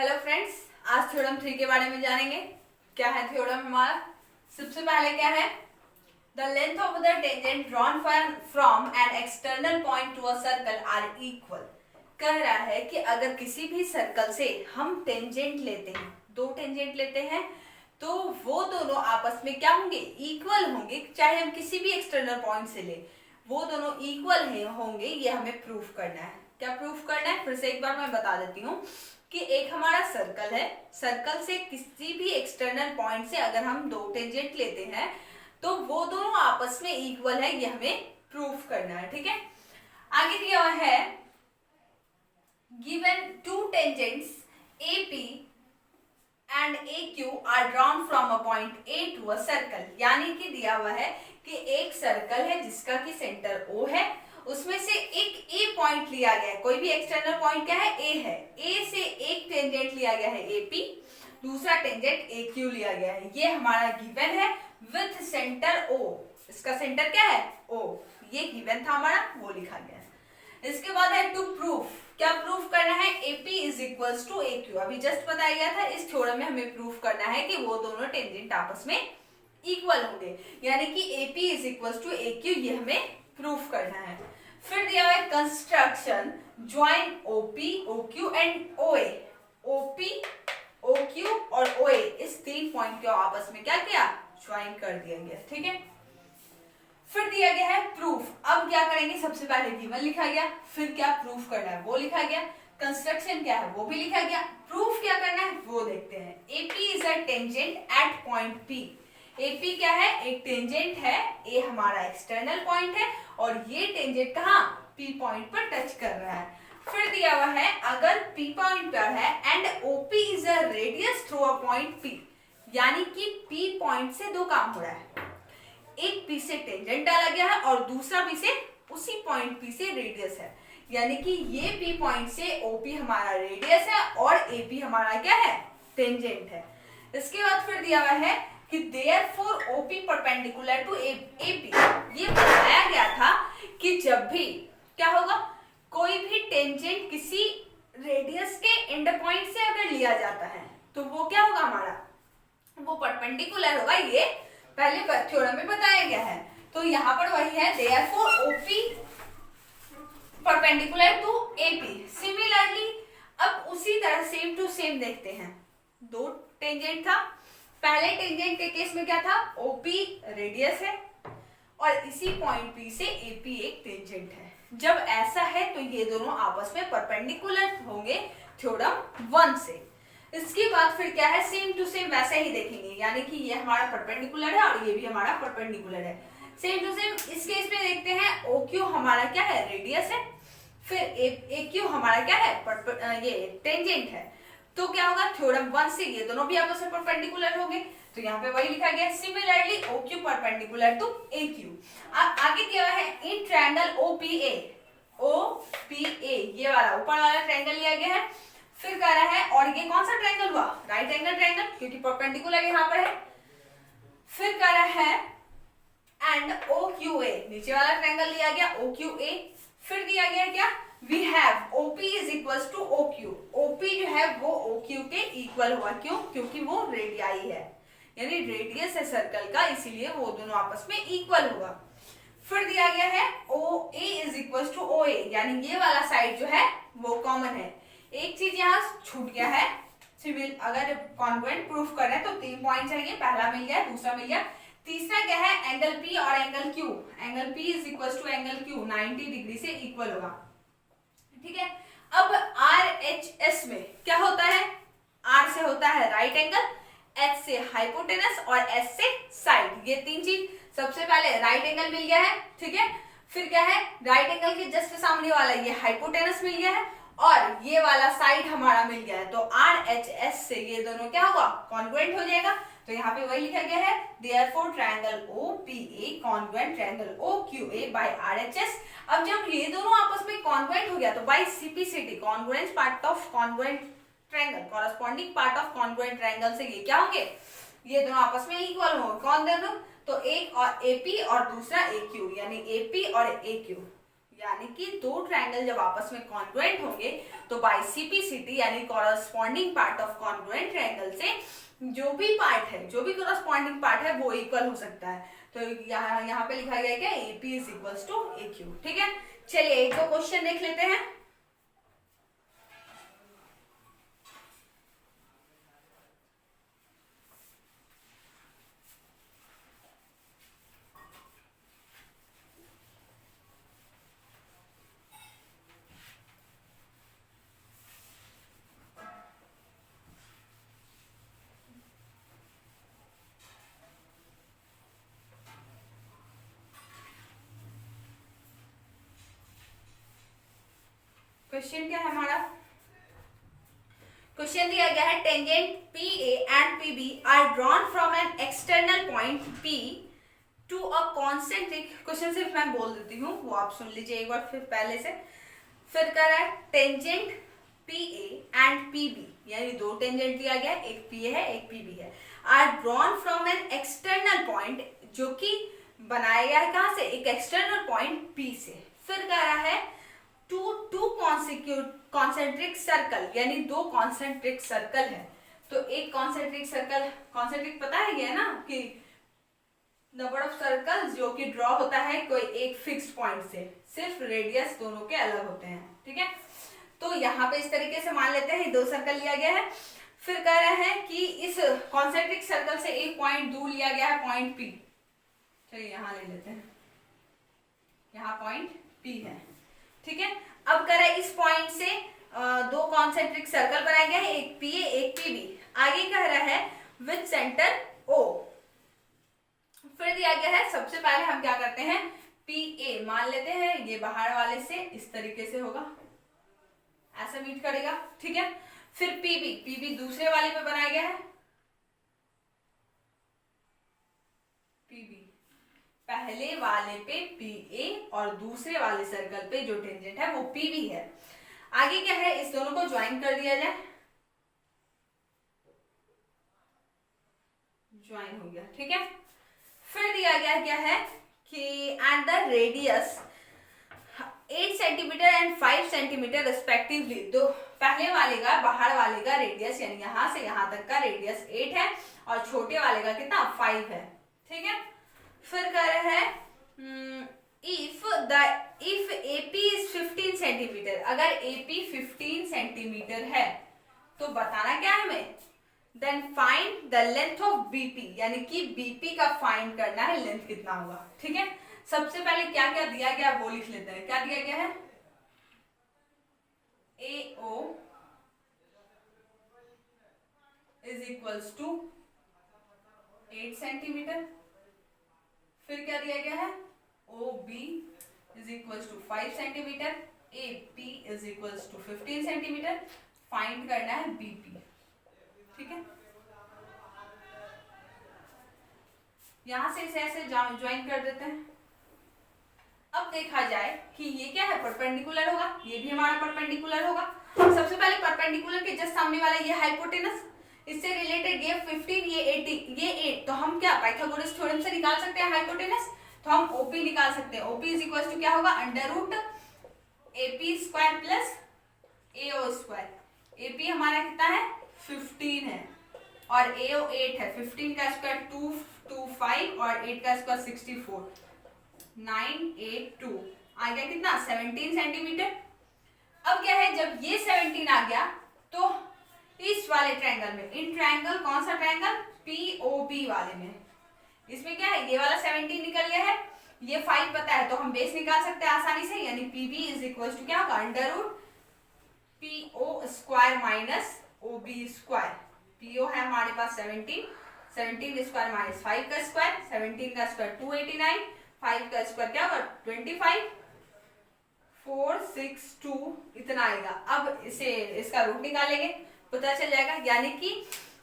Hello friends, आज theorem 3 के बारे में जानेंगे। क्या है थ्योरम हमारा? सबसे पहले क्या है? The length of the tangent drawn from an external point to a circle are equal. कह रहा है कि अगर किसी भी सर्कल से हम टेंजेंट लेते हैं, दो टेंजेंट लेते हैं, तो वो दोनों आपस में क्या होंगे? इक्वल होंगे। चाहे हम किसी भी एक्सटर्नल पॉइंट से ले, वो दोनों इक्वल होंगे। ये हमें प्रूफ करना है। क्या प्रूफ करना है? फिर से एक बार मैं बता देती हूँ कि एक हमारा सर्कल है, सर्कल से किसी भी एक्सटर्नल पॉइंट से अगर हम दो टेंजेंट लेते हैं तो वो दोनों आपस में इक्वल है। ये हमें प्रूफ करना है। ठीक है, आगे दिया हुआ है given two tangents AP and AQ are drawn from a point A to a circle. यानी कि दिया हुआ है कि एक सर्कल है जिसका कि सेंटर O है, उसमें से एक A पॉइंट लिया गया है। कोई भी एक्सटर्नल पॉइंट क्या है? A है। A से एक टेंजेंट लिया गया है AP, दूसरा टेंजेंट AQ लिया गया है। ये हमारा गिवन है विथ सेंटर O। इसका सेंटर क्या है? O। ये गिवन था हमारा, वो लिखा गया है। इसके बाद है टू प्रूफ। क्या प्रूफ करना है? AP is equals to AQ। अभी जस्ट बताया गया था, इस थ्योरम में हमें प्रूफ करना है कि वो दोनों टेंजेंट आपस में इक्वल होंगे, यानी कि AP is equals to AQ। ये हमें प्रूफ करना है। फिर दिया हुआ है construction join OP, OQ and OA। OP, OQ और OA इस तीन पॉइंट को आपस में क्या किया? ज्वाइन कर दिया गया। ठीक है, फिर दिया गया है प्रूफ। अब क्या करेंगे? सबसे पहले गिवन लिखा गया, फिर क्या प्रूफ करना है वो लिखा गया, कंस्ट्रक्शन क्या है वो भी लिखा गया, प्रूफ क्या करना है वो देखते हैं। AP is a tangent at point P। AP क्या है? एक टेंजेंट है। A हमारा एक्सटर्नल पॉइंट है और ये टेंजेंट कहाँ? P पॉइंट पर टच कर रहा है। फिर दिया हुआ है अगर P पॉइंट पर है and OP is a radius through a point P, यानी कि P पॉइंट से दो काम हो रहा है। एक P से टेंजेंट डाला गया है और दूसरा P से उसी पॉइंट P से रेडियस है, यानी कि ये P पॉइंट से OP हमारा रेडियस है और AP हमारा क्या है? टेंजेंट है। इसके बाद फिर दिया हुआ है कि therefore OP perpendicular to AP। ये बताया गया था कि जब भी क्या होगा, कोई भी टेंजेंट किसी रेडियस के एंड पॉइंट से अगर लिया जाता है तो वो क्या होगा हमारा? वो परपेंडिकुलर होगा। ये पहले थ्योरम में बताया गया है, तो यहाँ पर वही है therefore OP perpendicular to AP। Similarly अब उसी तरह सेम टू सेम देखते हैं। दो टेंजेंट था, पहले टेंजेंट के केस में क्या था? OP रेडियस है और इसी पॉइंट P से AP एक टेंजेंट है। जब ऐसा है तो ये दोनों आपस में परपेंडिकुलर होंगे थ्योरम 1 से। इसके बाद फिर क्या है? सेम टू सेम वैसे ही देखेंगे, यानी कि ये हमारा परपेंडिकुलर है और ये भी हमारा परपेंडिकुलर है। सेम टू सेम इस केस में देखते हैं। OQ हमारा क्या है? रेडियस है। फिर AQ हमारा क्या है? ये टेंजेंट है। तो क्या होगा? थ्योरम 1 से ये दोनों भी आपस में परपेंडिकुलर होंगे, तो यहाँ पे वही लिखा गया similarly OQ perpendicular to AQ। आगे क्या है? इन ट्रायंगल OPA, ये वाला ऊपर वाला ट्रायंगल लिया गया है। फिर कह रहा है, और ये कौन सा ट्रायंगल हुआ? राइट एंगल ट्रायंगल, क्योंकि परपेंडिकुलर यहाँ पर है। फिर कह रहा है एंड OQA, नीचे वाला ट्रायंगल लिया गया OQA। फिर दिया गया क्या? We have OP is equals to OQ। OP जो है वो OQ के इक्वल हुआ। क्यों? क्योंकि वो रेडियाई है, यानी रेडियस है सर्कल का, इसीलिए वो दोनों आपस में इक्वल होगा। फिर दिया गया है OA is equals to OA, यानी ये वाला साइड जो है वो कॉमन है। एक चीज यहाँ छूट गया है, सिमिल अगर कॉन्ग्रुएंट प्रूफ कर रहे हैं तो 3 पॉइंट चाहिए। पहला मिल गया, दूसरा मिल गया, तीसरा क्या है? एंगल P और angle Q। Angle P is equal to angle Q 90 degree से इक्वल होगा। ठीक है, अब RHS में क्या होता है? R से होता है राइट एंगल, H से हाइपोटेनस और S से साइड। ये तीन चीज। सबसे पहले राइट एंगल मिल गया है, ठीक है। फिर क्या है? राइट एंगल के जस्ट सामने वाला ये हाइपोटेनस मिल गया है और ये वाला साइड हमारा मिल गया है, तो RHS से ये दोनों क्या होगा? कॉन्ग्रुएंट हो जाएगा। तो यहाँ पे वही लिखा गया है therefore triangle OPA congruent triangle OQA by RHS। अब जब ये दोनों आपस में कॉन्ग्रुएंट हो गया तो by CPCT congruent part of congruent triangle corresponding part of congruent triangle से ये क्या होंगे? ये दोनों आपस में इक्वल होंगे। कौन दोनों? तो एक और AP और दूसरा AQ, यानी AP और AQ, यानी कि दो ट्रायंगल जब आपस में कॉन्ग्रुएंट होंगे तो बाय सीपीसीटी यानी corresponding part of congruent triangle से जो भी पार्ट है, जो भी कॉरस्पॉन्डिंग पार्ट है वो इक्वल हो सकता है। तो यहाँ पे लिखा गया क्या, AP is equals to AQ। ठीक है, चलिए एक दो क्वेश्चन देख लेते हैं। क्वेश्चन क्या है हमारा, क्वेश्चन दिया गया है tangent PA and PB are drawn from an external point P to a concentric, question सिर्फ मैं बोल देती हूँ वो आप सुन लीजिए एक बार फिर पहले से। फिर कर रहा है टेंजेंट PA एंड PB यानी दो टेंजेंट दिया गया, एक PA है एक PB है, are drawn from an external point, जो कि बनाया गया है कहां से, एक एक्सटर्नल पॉइंट P से। फिर कर रहा है टू कॉन्सेंट्रिक सर्कल यानी दो कॉन्सेंट्रिक सर्कल है। तो एक कॉन्सेंट्रिक सर्कल, कॉन्सेंट्रिक पता है ये ना कि नंबर ऑफ सर्कल्स जो कि ड्रॉ होता है कोई एक फिक्स्ड पॉइंट से, सिर्फ रेडियस दोनों के अलग होते हैं। ठीक है, तो यहाँ पे इस तरीके से मान लेते हैं दो सर्कल लिया गया है। फिर कह रहे हैं कि इस कॉन्सेंट्रिक सर्कल से एक पॉइंट दूर लिया गया है पॉइंट P। चलिए यहाँ ले लेते हैं, यहाँ पॉइंट P है। ठीक है, अब करें इस पॉइंट से दो कॉन्सेंट्रिक सर्कल बनाए गए हैं, एक PA एक PB। आगे कह रहा है विद सेंटर O। फिर दिया गया है, सबसे पहले हम क्या करते हैं, PA मान लेते हैं, ये बाहर वाले से इस तरीके से होगा, ऐसा मीट करेगा। ठीक है, फिर PB दूसरे वाले पे बनाया गया है, PB पहले वाले पे PA और दूसरे वाले सर्कल पे जो टेंजेंट है वो PB है। आगे क्या है, इस दोनों को ज्वाइन कर दिया जाए, ज्वाइन हो गया। ठीक है, फिर दिया गया क्या है कि and the radius 8 centimetre and 5 centimetre respectively. तो पहले वाले का, बाहर वाले का रेडियस यानी यहां से यहां तक का रेडियस 8 है और छोटे वाले का कितना 5 है। ठीक है, फिर कह रहे हैं इफ AP इज 15 सेंटीमीटर, अगर AP 15 सेंटीमीटर है तो बताना क्या है हमें, then find the length of BP, यानी कि BP का फाइंड करना है, लेंथ कितना होगा। ठीक है, सबसे पहले क्या क्या दिया गया वो लिख लेते हैं। क्या दिया गया है, AO is equals to 8 centimetre. फिर क्या दिया गया है, OB is equals to 5 centimetre, AP is equals to 15 centimetre. Find करना है BP। ठीक है, यहां से इसे ऐसे ज्वाइन कर देते हैं। अब देखा जाए कि ये क्या है, परपेंडिकुलर होगा, ये भी हमारा परपेंडिकुलर होगा। सबसे पहले परपेंडिकुलर के जस्ट सामने वाला ये हाइपोटेनस, इससे रिलेटेड ये 15 ये 80 ये 8, तो हम क्या पाइथागोरस थ्योरम से निकाल सकते हैं हाइपोटेनस, तो हम OP निकाल सकते हैं। OP इज इक्वल टू क्या होगा, under root AP square plus AO square. AP हमारा कितना है 15 है और AO 8 है, 15 का स्क्वायर 225 और 8 का स्क्वायर 64, 982 आ गया कितना 17 सेंटीमीटर। अब क्या है, जब ये 17 आ गया तो इस वाले ट्रायंगल में, इन ट्रायंगल कौन सा ट्रायंगल, POB वाले में, इसमें क्या है, ये वाला 17 निकल गया है, ये 5 पता है तो हम बेस निकाल सकते हैं आसानी से, यानी PB इज इक्वल टू क्या होगा, under root PO square minus OB square. PO है हमारे पास 17 स्क्वायर माइनस 5 का स्क्वायर, 17 का स्क्वायर 289, 5 का स्क्वायर क्या होगा 25, 462 इतना आएगा। अब इसे इसका रूट निकालेंगे, पता चल जाएगा। यानी कि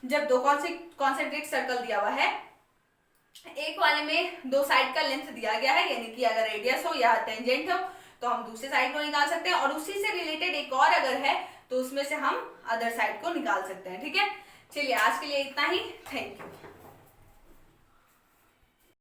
जब दो कॉन्सेंट्रिक सर्कल दिया हुआ है, एक वाले में दो साइड का लेंथ दिया गया है, यानी कि अगर रेडियस हो या टेंजेंट हो तो हम दूसरे साइड को निकाल सकते हैं, और उसी से रिलेटेड एक और अगर है तो उसमें से हम अदर साइड को निकाल सकते हैं। ठीक है, चलिए आज के लिए इतना ही, थैंक यू।